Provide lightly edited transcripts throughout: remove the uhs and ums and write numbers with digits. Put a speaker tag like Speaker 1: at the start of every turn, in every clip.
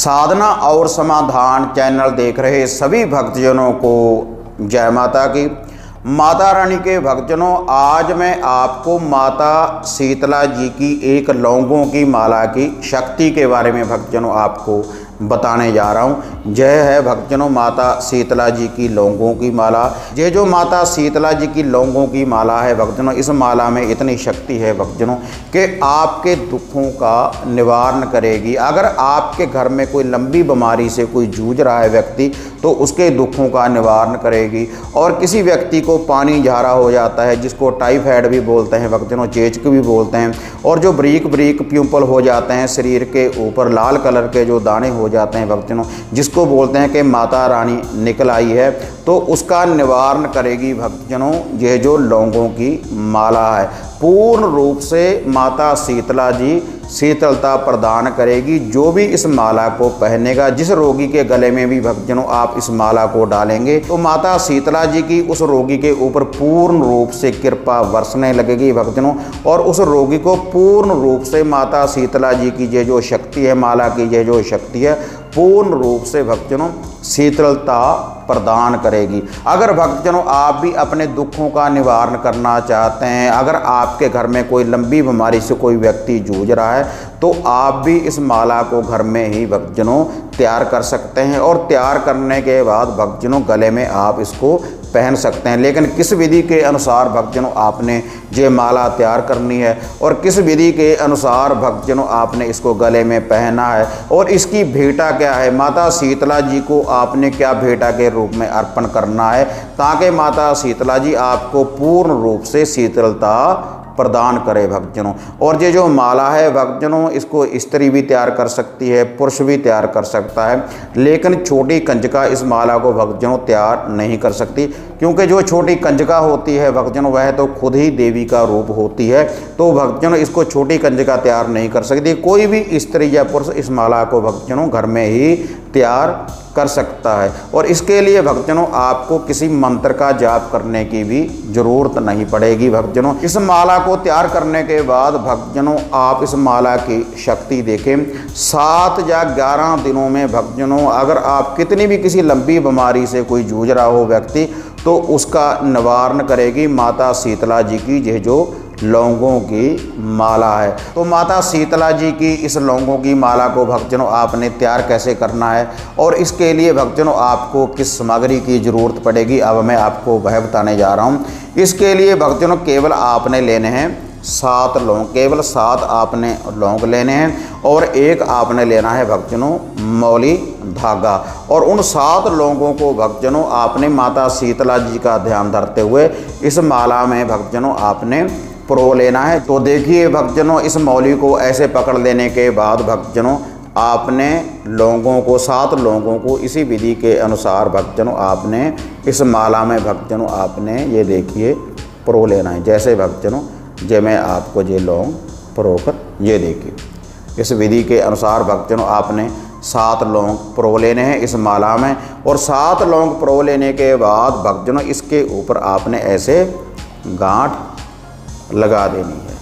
Speaker 1: साधना और समाधान चैनल देख रहे सभी भक्तजनों को जय माता की। माता रानी के भक्तजनों, आज मैं आपको माता शीतला जी की एक लौंगों की माला की शक्ति के बारे में भक्तजनों आपको बताने जा रहा हूँ। जय है भक्तजनों माता शीतला जी की लौंगों की माला। ये जो माता शीतला जी की लौंगों की माला है भक्तजनों, इस माला में इतनी शक्ति है भक्तजनों कि आपके दुखों का निवारण करेगी। अगर आपके घर में कोई लंबी बीमारी से कोई जूझ रहा है व्यक्ति, तो उसके दुखों का निवारण करेगी। और किसी व्यक्ति को पानी झारा हो जाता है, जिसको टाइफाइड भी बोलते हैं भक्तजनों, चेचक भी बोलते हैं, और जो ब्रीक ब्रीक पिंपल हो जाते हैं शरीर के ऊपर, लाल कलर के जो दाने हो जाते हैं भक्तजनों, जिसको बोलते हैं कि माता रानी निकल आई है, तो उसका निवारण करेगी भक्तजनों ये जो लौंगों की माला है। पूर्ण रूप से माता शीतला जी शीतलता प्रदान करेगी। जो भी इस माला को पहनेगा, जिस रोगी के गले में भी भक्तजनों आप इस माला को डालेंगे, तो माता शीतला जी की उस रोगी के ऊपर पूर्ण रूप से कृपा बरसने लगेगी भक्तजनों, और उस रोगी को पूर्ण रूप से माता शीतला जी की ये जो शक्ति है, माला की ये जो शक्ति है, पूर्ण रूप से भक्तजनों शीतलता प्रदान करेगी। अगर भक्तजनों आप भी अपने दुखों का निवारण करना चाहते हैं, अगर आपके घर में कोई लंबी बीमारी से कोई व्यक्ति जूझ रहा है, तो आप भी इस माला को घर में ही भक्तजनों तैयार कर सकते हैं। और तैयार करने के बाद भक्तजनों गले में आप इसको पहन सकते हैं। लेकिन किस विधि के अनुसार भक्तजनों आपने ये माला तैयार करनी है, और किस विधि के अनुसार भक्तजनों आपने इसको गले में पहना है, और इसकी भेंटा क्या है, माता शीतला जी को आपने क्या भेंटा के रूप में अर्पण करना है, ताकि माता शीतला जी आपको पूर्ण रूप से शीतलता प्रदान करे भक्तजनों। और ये जो माला है भक्तजनों, इसको स्त्री भी तैयार कर सकती है, पुरुष भी तैयार कर सकता है, लेकिन छोटी कंजका इस माला को भक्तजनों तैयार नहीं कर सकती, क्योंकि जो छोटी कंजका होती है भक्तजनों वह तो खुद ही देवी का रूप होती है। तो भक्तजनों इसको छोटी कंजका तैयार नहीं कर सकती। कोई भी स्त्री या पुरुष इस माला को भक्तजनों घर में ही तैयार कर सकता है। और इसके लिए भक्तजनों आपको किसी मंत्र का जाप करने की भी जरूरत नहीं पड़ेगी भक्तजनों। इस माला को तैयार करने के बाद भक्तजनों आप इस माला की शक्ति देखें। 7 या 11 दिनों में भक्तजनों अगर आप कितनी भी किसी लंबी बीमारी से कोई जूझ रहा हो व्यक्ति, तो उसका निवारण करेगी माता शीतला जी की यह जो लौंगों की माला है। तो माता शीतला जी की इस लौंगों की माला को भक्तजनों आपने तैयार कैसे करना है, और इसके लिए भक्तजनों आपको किस सामग्री की ज़रूरत पड़ेगी, अब मैं आपको वह बताने जा रहा हूँ। इसके लिए भक्तजनों केवल आपने लेने हैं 7 लौंग, केवल 7 आपने लौंग लेने हैं, और एक आपने लेना है भक्तजनों मौली धागा। और उन 7 लौंगों को भक्तजनों आपने माता शीतला जी का ध्यान धरते हुए इस माला में भक्तजनों आपने प्रो लेना है। तो देखिए भक्तजनों, इस मौली को ऐसे पकड़ लेने के बाद भक्तजनों आपने लौंगों को 7 लौंगों को इसी विधि के अनुसार भक्तजनों आपने इस माला में भक्तजनों आपने ये देखिए प्रो लेना है। जैसे भक्तजनों जे मैं आपको ये लौंग प्रो कर ये देखिए, इस विधि के अनुसार भक्तजनों आपने 7 लौंग प्रो लेने हैं इस माला में। और 7 लौंग प्रो लेने के बाद भक्तजनों इसके ऊपर आपने ऐसे गांठ लगा देनी है।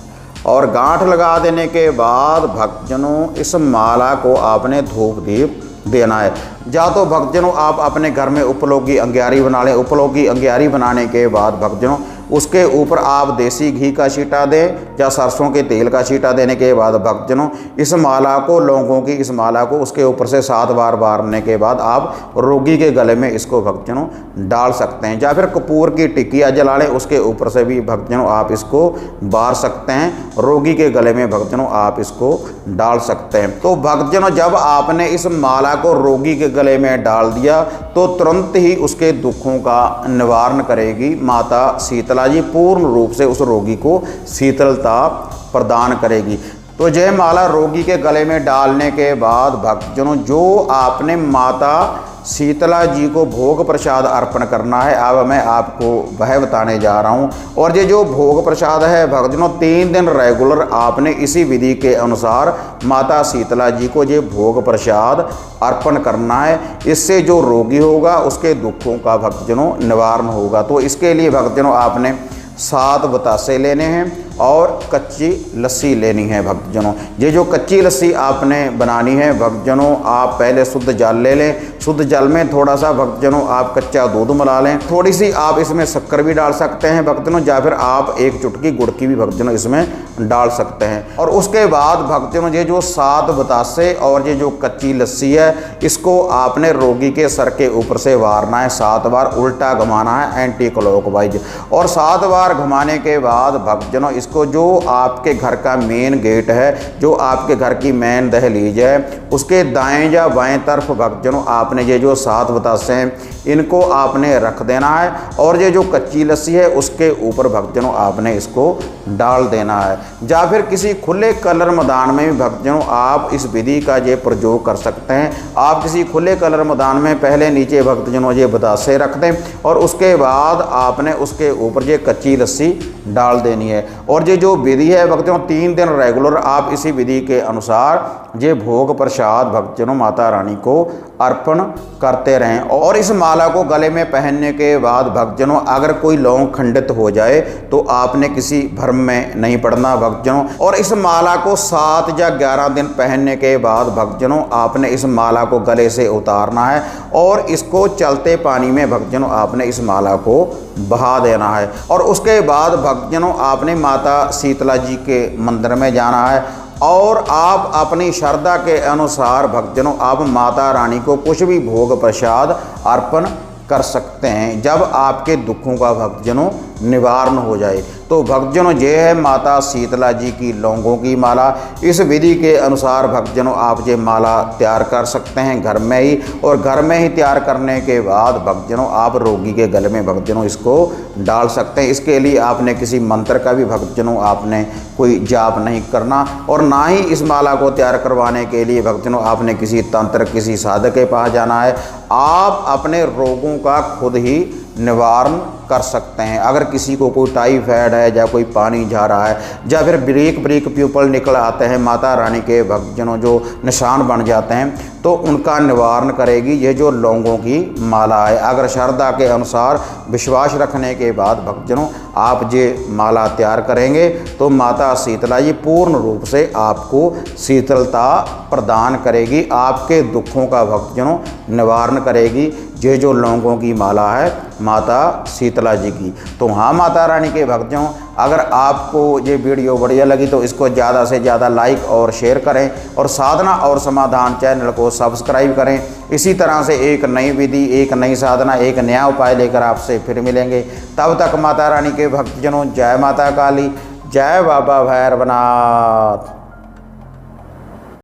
Speaker 1: और गांठ लगा देने के बाद भक्तजनों इस माला को आपने धूप दीप देना है। या तो भक्तजनों आप अपने घर में उपलों की अंग्यारी बना लें। उपलों की अंग्यारी बनाने के बाद भक्तजनों उसके ऊपर आप देसी घी का छींटा दें या सरसों के तेल का छींटा देने के बाद भक्तजनों इस माला को, लौंगों की इस माला को उसके ऊपर से 7 बार बारने के बाद आप रोगी के गले में इसको भक्तजनों डाल सकते हैं। या फिर कपूर की टिकिया जला लें, उसके ऊपर से भी भक्तजनों आप इसको बार सकते हैं, रोगी के गले में भक्तजनों आप इसको डाल सकते हैं। तो भक्तजनों जब आपने इस माला को रोगी के गले में डाल दिया, तो तुरंत ही उसके दुखों का निवारण करेगी माता शीतला जी, पूर्ण रूप से उस रोगी को शीतलता प्रदान करेगी। तो यह माला रोगी के गले में डालने के बाद भक्तजनों जो आपने माता शीतला जी को भोग प्रसाद अर्पण करना है, अब मैं आपको वह बताने जा रहा हूँ। और ये जो भोग प्रसाद है भक्तजनों 3 दिन रेगुलर आपने इसी विधि के अनुसार माता शीतला जी को ये भोग प्रसाद अर्पण करना है। इससे जो रोगी होगा उसके दुखों का भक्तजनों निवारण होगा। तो इसके लिए भक्तजनों आपने 7 बतासे लेने हैं, और कच्ची लस्सी लेनी है भक्तजनों। ये जो कच्ची लस्सी आपने बनानी है भक्तजनों, आप पहले शुद्ध जल ले लें। शुद्ध जल में थोड़ा सा भक्तजनों आप कच्चा दूध मिला लें, थोड़ी सी आप इसमें शक्कर भी डाल सकते हैं भक्तजनों, या फिर आप एक चुटकी गुड़ की भी भक्तजनों इसमें डाल सकते हैं। और उसके बाद भक्तजनों ये जो 7 बतासे और ये जो कच्ची लस्सी है, इसको आपने रोगी के सर के ऊपर से वारना है 7 बार, उल्टा घुमाना है एंटी क्लॉकवाइज। और 7 बार घुमाने के बाद भक्तजनों इसको जो आपके घर का मेन गेट है, जो आपके घर की मेन दहलीज है, उसके दाएं या बाएं तरफ भक्तजनों आपने ये जो 7 बतासे हैं इनको आपने रख देना है। और ये जो कच्ची लस्सी है उसके ऊपर भक्तजनों आपने इसको डाल देना है। या फिर किसी खुले कलर मैदान में भी भक्तजनों आप इस विधि का ये प्रयोग कर सकते हैं। आप किसी खुले कलर मैदान में पहले नीचे भक्तजनों ये बतासे रख दें और उसके बाद आपने उसके ऊपर ये कच्ची लस्सी डाल देनी है। और ये जो विधि है भक्तजनों 3 दिन रेगुलर आप इसी विधि के अनुसार ये भोग प्रसाद भक्तजनों माता रानी को अर्पण करते रहें। और इस माला को गले में पहनने के बाद भक्तजनों अगर कोई लौंग खंडित हो जाए तो आपने किसी भ्रम में नहीं पड़ना भक्तजनों। और इस माला को 7 या 11 दिन पहनने के बाद भक्तजनों आपने इस माला को गले से उतारना है और इसको चलते पानी में भक्तजनों आपने इस माला को बहा देना है। और उसके बाद भक्तजनों आपने माता शीतला जी के मंदिर में जाना है और आप अपनी श्रद्धा के अनुसार भक्तजनों आप माता रानी को कुछ भी भोग प्रसाद अर्पण कर सकते हैं जब आपके दुखों का भक्तजनों निवारण हो जाए। तो भक्तजनों ये है माता शीतला जी की लौंगों की माला। इस विधि के अनुसार भक्तजनों आप ये माला तैयार कर सकते हैं घर में ही। और घर में ही तैयार करने के बाद भक्तजनों आप रोगी के गले में भक्तजनों इसको डाल सकते हैं। इसके लिए आपने किसी मंत्र का भी भक्तजनों आपने कोई जाप नहीं करना और ना ही इस माला को तैयार करवाने के लिए भक्तजनों आपने किसी तंत्र किसी साधक के पास जाना है। आप अपने रोगों का खुद ही निवारण कर सकते हैं। अगर किसी को कोई टाइफाइड है या कोई पानी जा रहा है या फिर ब्रीक प्यूपल निकल आते हैं, माता रानी के भक्तजनों जो निशान बन जाते हैं, तो उनका निवारण करेगी ये जो लौंगों की माला है। अगर श्रद्धा के अनुसार विश्वास रखने के बाद भक्तजनों आप ये माला तैयार करेंगे तो माता शीतला जी पूर्ण रूप से आपको शीतलता प्रदान करेगी, आपके दुखों का भक्तजनों निवारण करेगी। ये जो लौंगों की माला है माता शीतला जी की। तो हाँ माता रानी के भक्तजनों, अगर आपको ये वीडियो बढ़िया लगी तो इसको ज़्यादा से ज़्यादा लाइक और शेयर करें और साधना और समाधान चैनल को सब्सक्राइब करें। इसी तरह से एक नई विधि, एक नई साधना, एक नया उपाय लेकर आपसे फिर मिलेंगे। तब तक माता रानी के भक्तजनों जय माता काली, जय बाबा भैरवनाथ।